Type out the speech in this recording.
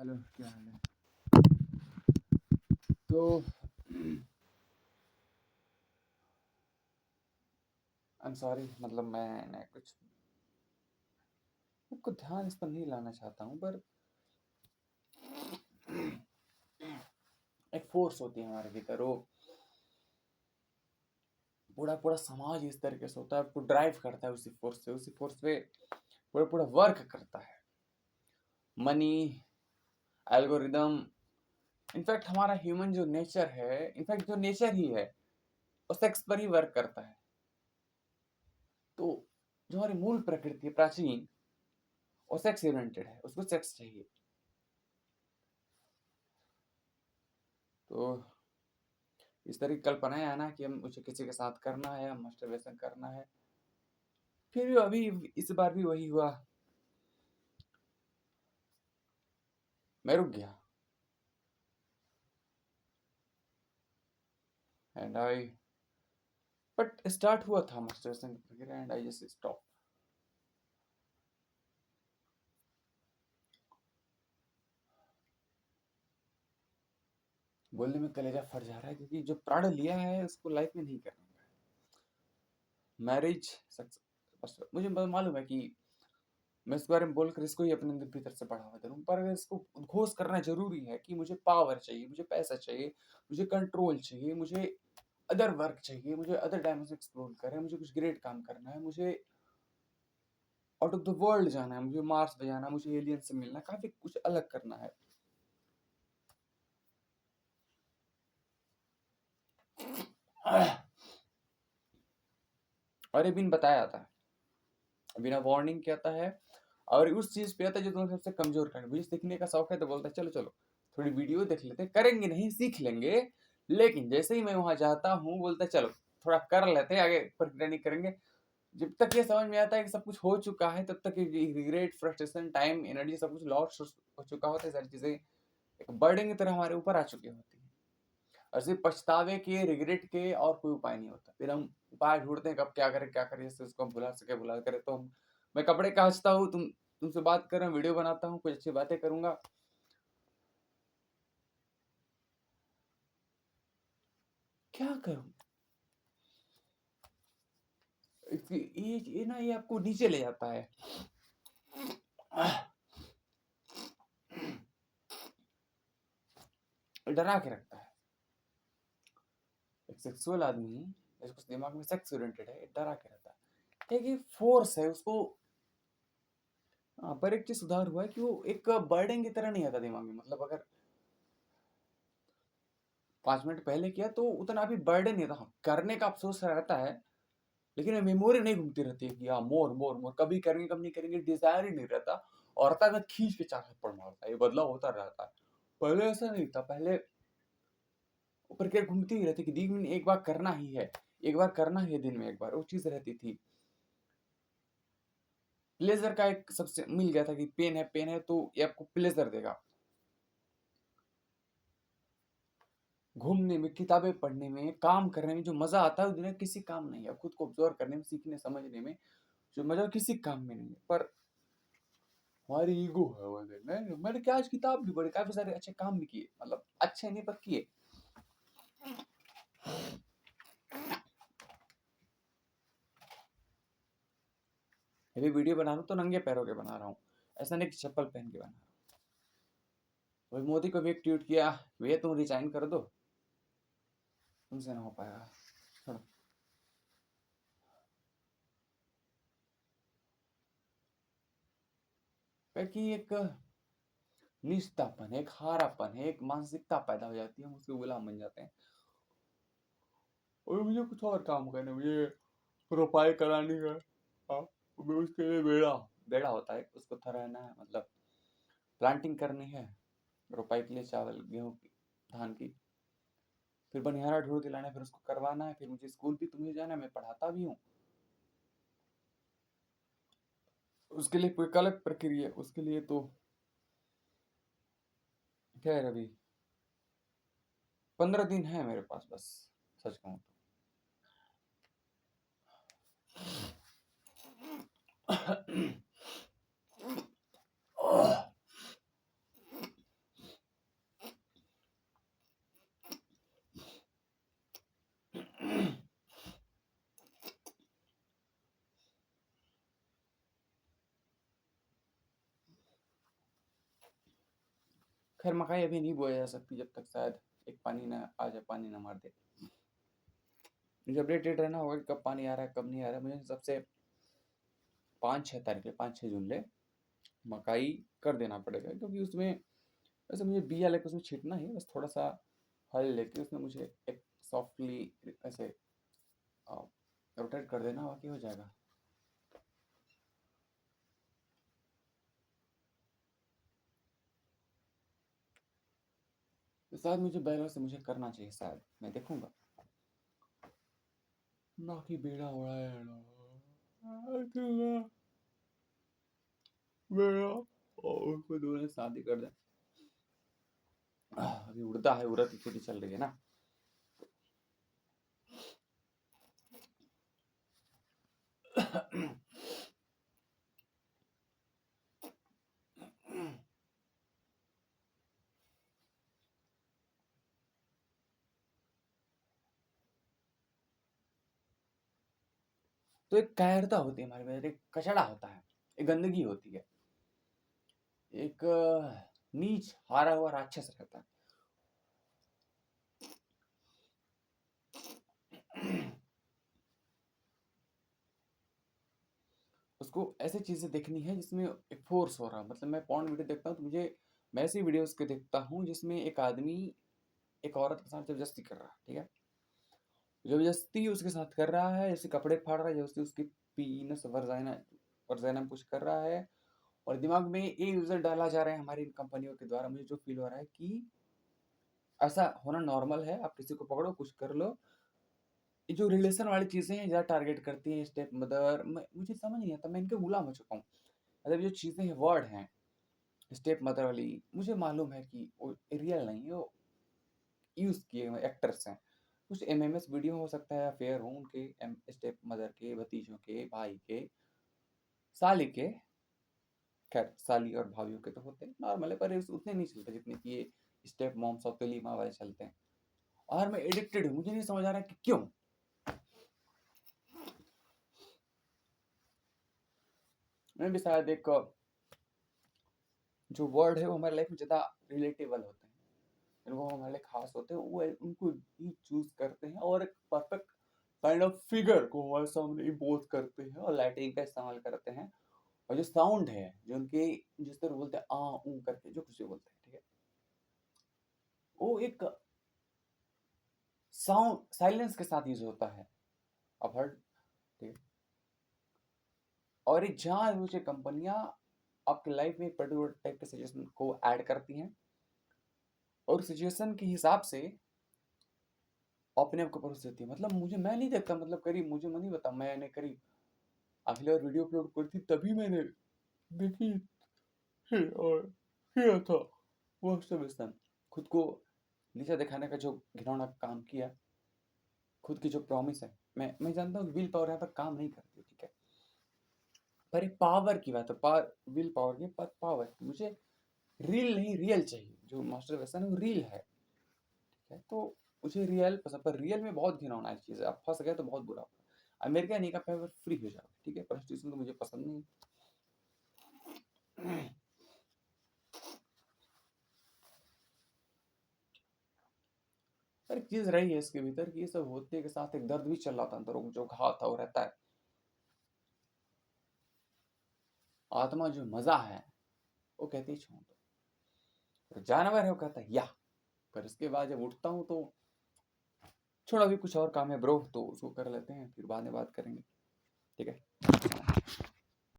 Hello, क्या हाल है? तो आई एम सॉरी, मतलब मैंने कुछ ध्यान इस पर नहीं लाना चाहता हूँ, पर एक फोर्स होती है हमारे भीतर, वो पूरा पूरा समाज इस तरीके से होता है, आपको ड्राइव करता है उसी फोर्स पे पूरा पूरा वर्क करता है। मनी, एल्गोरिदम, इनफैक्ट हमारा ह्यूमन जो नेचर है, इनफैक्ट जो नेचर ही है वो सेक्स पर ही वर्क करता है। तो जो हमारी मूल प्रकृति है प्राचीन, वो सेक्स ओरिएंटेड है, उसको सेक्स चाहिए। तो इस तरह की कल्पनाएं आना कि हम मुझे किसी के साथ करना है, मास्टरबेशन करना है। फिर भी अभी इस बार भी वही हुआ, मैं रुक गया एंड आई बट स्टार्ट हुआ था मास्टरबेशन की प्रक्रिया एंड आई जस्ट स्टॉप। बोलने में कलेजा फट जा रहा है, क्योंकि जो प्रण लिया है उसको लाइफ में नहीं करना है। मैरिज सक्सेस, मुझे मालूम है कि मैं इस बारे में बोलकर इसको ही अपने अंदर भीतर से बढ़ावा दे रहा हूँ, पर अगर इसको उद्घोष करना जरूरी है कि मुझे पावर चाहिए, मुझे पैसा चाहिए, मुझे कंट्रोल चाहिए, मुझे अदर वर्क चाहिए, मुझे अदर डायमेंशन एक्सप्लोर करना है, मुझे कुछ ग्रेट काम करना है, मुझे आउट ऑफ द वर्ल्ड जाना है, मुझे मार्स पे जाना है, मुझे एलियन से मिलना है, काफी कुछ अलग करना है। और ये बिन बताया आता है, बिना वार्निंग के आता है, और उस चीज पे आता है जो तुम्हें सबसे कमजोर करना। मुझे सीखने का शौक है तो बोलता है चलो चलो थोड़ी वीडियो देख लेते हैं, करेंगे नहीं सीख लेंगे। लेकिन जैसे ही मैं वहां जाता हूँ बोलता है चलो थोड़ा कर लेते हैं, आगे प्रक्रिया नहीं करेंगे। जब तक ये समझ में आता है कि सब कुछ हो चुका है, तब तक रिग्रेट, फ्रस्ट्रेशन, टाइम, एनर्जी सब कुछ लॉस हो चुका होता है। सारी चीजें एक बर्डन की तरह हमारे ऊपर आ चुकी होती है, और सिर्फ पछतावे के, रिग्रेट के और कोई उपाय नहीं होता। फिर हम उपाय ढूंढते हैं कब क्या करें क्या करें, इससे उसको हम भुला सके, भुला करे तो हम, मैं कपड़े कांचता हूँ, तुमसे बात कर रहा हूँ, वीडियो बनाता हूँ, कुछ अच्छी बातें करूंगा, क्या करूँ। ये ना, ये आपको नीचे ले जाता है, डरा के रखता है। एक सेक्सुअल आदमी, जिसको दिमाग में सेक्स ओरिएंटेड है, डरा के रहता है। एक फोर्स है उसको। हाँ, पर एक चीज सुधार हुआ है कि वो एक बर्डन की तरह नहीं आता दिमाग में। मतलब अगर 5 मिनट पहले किया तो उतना अभी बर्डन नहीं था। हाँ, करने का अफसोस रहता है, लेकिन मेमोरी नहीं घूमती रहती है कि हाँ मोर मोर मोर, कभी करेंगे कब नहीं करेंगे, डिजायर ही नहीं रहता। और रहता है खींच के चार थप्पड़ मारता है, ये बदलाव होता रहता है। पहले ऐसा नहीं था, पहले प्रक्रिया घूमती ही रहती कि दिन में एक बार करना ही है, एक बार करना ही है, दिन में एक बार, वो चीज रहती थी। प्लेजर का एक सबसे मिल गया था कि पेन है तो ये आपको प्लेजर देगा। घूमने में, किताबें पढ़ने में, काम करने में जो मजा आता है वो दुनिया किसी काम नहीं है। खुद को ऑब्जर्व करने में, सीखने समझने में जो मजा किसी काम में नहीं है। पर हमारी ईगो है वो, मैंने क्या आज किताब भी पढ़ी, काफी सारे अच्छे काम भी किए, मतलब अच्छे नहीं पर किए। अभी वीडियो बना रहा हूँ तो नंगे पैरों के बना रहा हूँ, ऐसा नहीं कि चप्पल पहन के बना रहा हूँ। मोदी को भी एक ट्वीट किया, भैया तुम रिजाइन कर दो, तुमसे ना हो पाएगा, छोड़ो। क्योंकि एक निष्ठापन, एक हारापन है, एक मानसिकता पैदा हो जाती है, हम उसके गुलाम बन जाते हैं। और मुझे कुछ और काम करना है, मुझे रोपाई करानी है। हाँ, उसके लिए बेड़ा बेड़ा होता है, उसको थराना है, मतलब प्लांटिंग करनी है, रोपाई के लिए चावल गेहूं की, धान की। फिर बनिहारा ढूंढ के लाना है, फिर उसको करवाना है। फिर मुझे स्कूल भी तुम्हें जाना है, मैं पढ़ाता भी हूँ। उसके लिए कोई अलग प्रक्रिया, उसके लिए तो क्या है, अभी 15 दिन है मेरे पास बस, सच कहूँ तो। खैर मकाई अभी नहीं बोया जा सकती जब तक शायद एक पानी ना आ जाए, पानी ना मार दे। मुझे अपडेटेड रहना होगा कि कब पानी आ रहा है कब नहीं आ रहा है। मुझे सबसे 5-6 तारीख है, 5-6 जून ले मकाई कर देना पड़ेगा, क्योंकि उसमें वैसे मुझे बिया लेकर उसमें छींटना ही है, बस थोड़ा सा हल लेके उसमें मुझे एक सॉफ्टली ऐसे रोटेट कर देना, बाकी हो जाएगा। तो शायद मुझे बैलों से मुझे करना चाहिए, शायद मैं देखूंगा। ना कि बेड़ा उड़ाया ना बेड़ा और उसको दो शादी कर दे। अभी उड़ता है, उड़द की खेती चल रही है ना। तो एक कायरता होती है हमारे में, एक कचड़ा होता है, एक गंदगी होती है, एक नीच हारा हुआ राक्षस रहता है। उसको ऐसी चीजें देखनी है जिसमें एक फोर्स हो रहा है। मतलब मैं पॉर्न वीडियो देखता हूँ तो मुझे, मैं ऐसी वीडियोस के देखता हूँ जिसमें एक आदमी एक औरत के साथ जबरदस्ती कर रहा है, ठीक है, जबरदस्ती उसके साथ कर रहा है, जैसे कपड़े फाड़ रहा है, जैसे उसकी पीनस वर्जाइना वर्जाइना में कुछ कर रहा है, और दिमाग में ये यूजर डाला जा रहा है हमारी इन कंपनियों के द्वारा। मुझे जो फील हो रहा है कि ऐसा होना नॉर्मल है, आप किसी को पकड़ो कुछ कर लो। ये जो रिलेशन वाली चीजें हैं ज़्यादा टारगेट करती हैं, स्टेप मदर, मुझे समझ नहीं आता, मैं इनके गुलाम हो चुका हूँ। मतलब जो चीजें हैं, वर्ड हैं स्टेप मदर वाली, मुझे मालूम है कि वो रियल नहीं है, वो यूज किए हुए एक्टर्स हैं। कुछ एमएमएस वीडियो हो सकता है, अफेयर हो उनके स्टेप मदर के, भतीजों के, भाई के, साली के। खैर साली और भाभीियों के तो होते हैं नॉर्मल है, पर उतने नहीं चलते जितने कि ये स्टेप मॉम सौतेली माँ वाले चलते हैं। और मैं एडिक्टेड हूँ, मुझे नहीं समझ आ रहा कि क्यों। मैं भी शायद एक जो वर्ड है वो हमारे लाइफ में ज़्यादा रिलेटेबल होते हैं, वो हमारे लिए खास होते हैं, वो उनको ही चूज करते हैं और एक परफेक्ट काइंड ऑफ फिगर को हमारे सामने इम्पोज करते हैं और लाइटिंग का इस्तेमाल करते हैं। और जो साउंड है, जो उनके जिस तरह बोलते हैं आ ऊ करके, जो कुछ भी बोलते हैं, ठीक है, वो एक साउंड साइलेंस के साथ यूज होता है। अब हर, ठीक है, और ये जहाँ मुझे कंपनियां आपकी लाइफ में एक पर्टिकुलर टाइप के सिचुएशन को ऐड करती हैं, और सिचुएशन के हिसाब से अपने आप को परोस देती है। मतलब मुझे, मैं नहीं देखता, मतलब करीब मुझे नहीं बता, मैंने करीब अगले बार वीडियो अपलोड करी थी तभी मैंने देखी थी और किया था वो सब इस टाइम। खुद को नीचा दिखाने का जो घिनौना काम किया, खुद की जो प्रॉमिस है, मैं जानता हूँ विल पावर यहाँ पर काम नहीं करती, ठीक है, पर ये पावर की बात है, पावर विल पावर की, पर पावर मुझे रील नहीं रियल चाहिए। जो मास्टर वैसा है वो रील है, ठीक है, तो मुझे रियल पसंद, पर रियल में बहुत घिनौना चीज़ है, आप फंस गए तो बहुत बुरा होगा। अमेरिका नहीं का पेपर फ्री हो जाओ, ठीक है, प्रोस्टिट्यूशन तो मुझे पसंद नहीं। पर एक चीज रही है इसके भीतर कि ये सब होते के साथ एक दर्द भी चल रहा था अंदर, जो घाव था वो रहता है। आत्मा जो मजा है वो कहती है छोड़ दो, तो जानवर है वो कहता है या। पर इसके बाद जब उठता हूँ तो छोड़ा, भी कुछ और काम है ब्रो, तो उसको कर लेते हैं, फिर बाद में बात करेंगे, ठीक है।